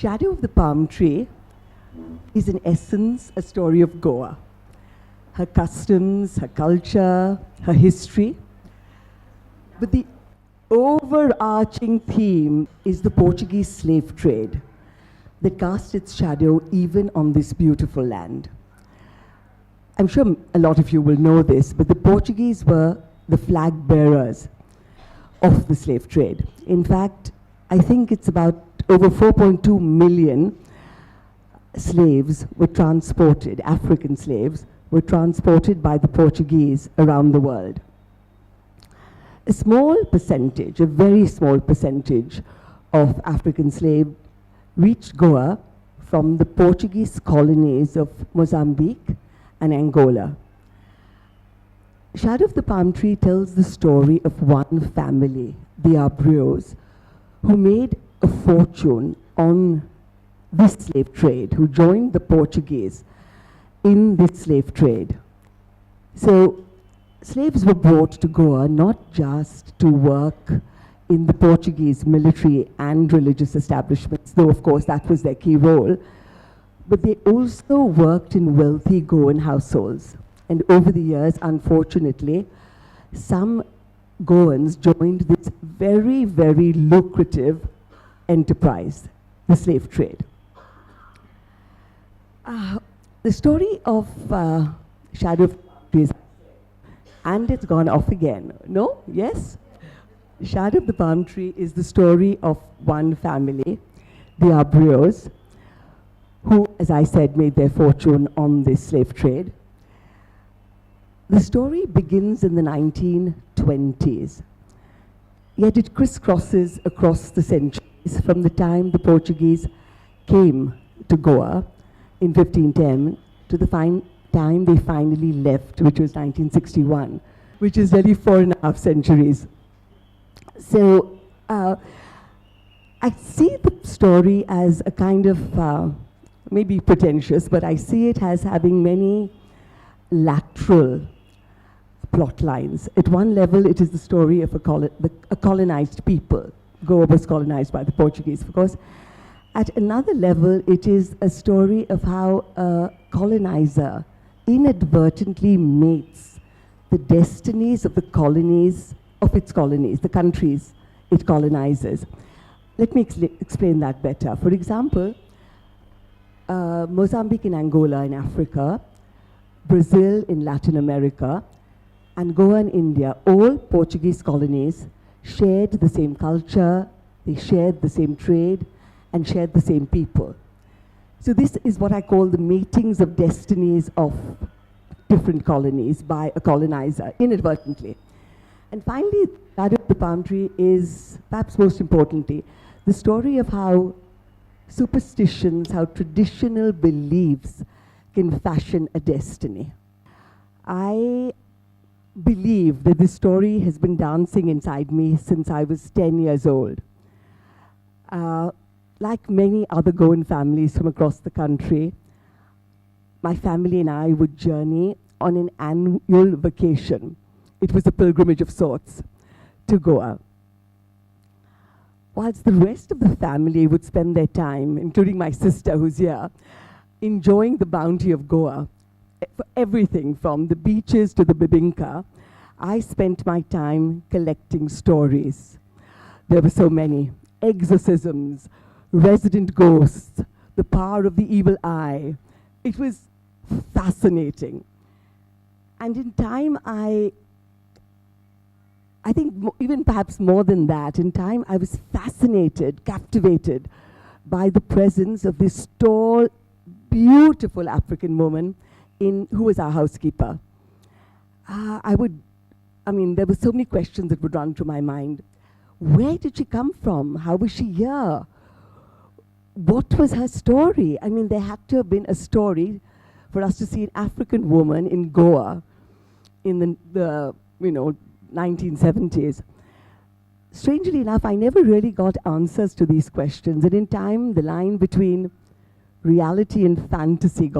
Shadow of the Palm Tree is in essence a story of Goa. Her customs, her culture, her history. But the overarching theme is the Portuguese slave trade that cast its shadow even on this beautiful land. I'm sure a lot of you will know this, but the Portuguese were the flag bearers of the slave trade. In fact, I think it's about over 4.2 million slaves were transported, African slaves, were transported by the Portuguese around the world. A small percentage, a very small percentage of African slaves reached Goa from the Portuguese colonies of Mozambique and Angola. Shadow of the Palm Tree tells the story of one family, the Abrios, who made a fortune on this slave trade, who joined the Portuguese in this slave trade. So slaves were brought to Goa not just to work in the Portuguese military and religious establishments, though of course that was their key role, but they also worked in wealthy Goan households. And over the years, unfortunately, some Goans joined this very, very lucrative enterprise, the slave trade. The story of Shadow of the Palm Tree, and it's gone off again. No? Yes? Shadow of the Palm Tree is the story of one family, the Abrios, who, as I said, made their fortune on this slave trade. The story begins in the 1920s, yet it crisscrosses across the centuries from the time the Portuguese came to Goa in 1510 to the time they finally left, which was 1961, which is really 4.5 centuries. So I see the story as a kind of, maybe pretentious, but I see it as having many lateral plot lines. At one level, it is the story of a colonized people. Goa was colonized by the Portuguese, of course. At another level, it is a story of how a colonizer inadvertently mates the destinies of the colonies, of its colonies, the countries it colonizes. Let me explain that better. For example, Mozambique and Angola in Africa, Brazil in Latin America, and Goa in India, all Portuguese colonies shared the same culture, they shared the same trade, and shared the same people. So this is what I call the matings of destinies of different colonies by a colonizer, inadvertently. And finally, Shadow of the Palm Tree is, perhaps most importantly, the story of how superstitions, how traditional beliefs can fashion a destiny. I believe that this story has been dancing inside me since I was 10 years old. Like many other Goan families from across the country, my family and I would journey on an annual vacation. It was a pilgrimage of sorts to Goa. Whilst the rest of the family would spend their time, including my sister who's here, enjoying the bounty of Goa, for everything from the beaches to the bibinka, I spent my time collecting stories. There were so many. Exorcisms, resident ghosts, the power of the evil eye. It was fascinating. And in time, I think even perhaps more than that, in time I was fascinated, captivated by the presence of this tall, beautiful African woman who was our housekeeper. There were so many questions that would run through my mind. Where did she come from? How was she here? What was her story? I mean, there had to have been a story for us to see an African woman in Goa in the 1970s. Strangely enough, I never really got answers to these questions. And in time, the line between reality and fantasy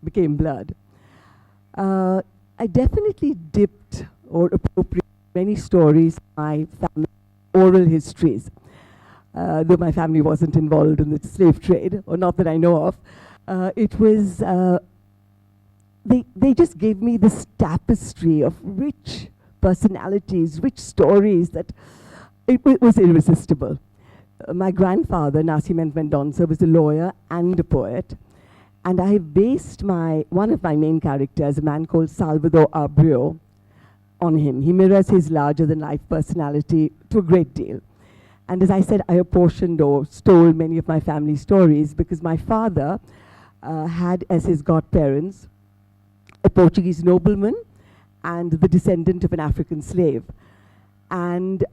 became blurred. I definitely dipped or appropriated many stories, my family oral histories. though my family wasn't involved in the slave trade, or not that I know of. It was, they just gave me this tapestry of rich personalities, rich stories that it was irresistible. My grandfather, Mendonca, was a lawyer and a poet. And I based one of my main characters, a man called Salvador Abreu, on him. He mirrors his larger-than-life personality to a great deal. And as I said, I apportioned or stole many of my family stories because my father had as his godparents a Portuguese nobleman and the descendant of an African slave. And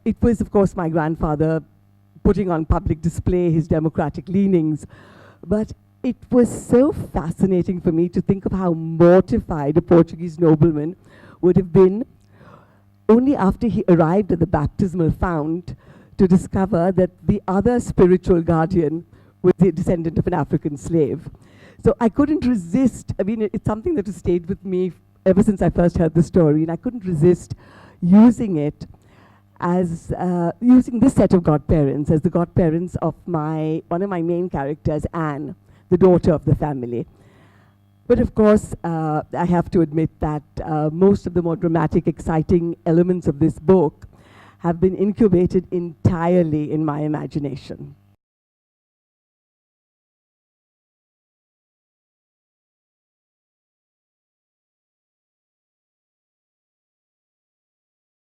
it was, of course, my grandfather putting on public display his democratic leanings. But it was so fascinating for me to think of how mortified a Portuguese nobleman would have been only after he arrived at the baptismal fount to discover that the other spiritual guardian was the descendant of an African slave. So I couldn't resist. I mean, it's something that has stayed with me ever since I first heard the story, and I couldn't resist using it as using this set of godparents as the godparents of one of my main characters, Anne, the daughter of the family. But of course, I have to admit that most of the more dramatic, exciting elements of this book have been incubated entirely in my imagination.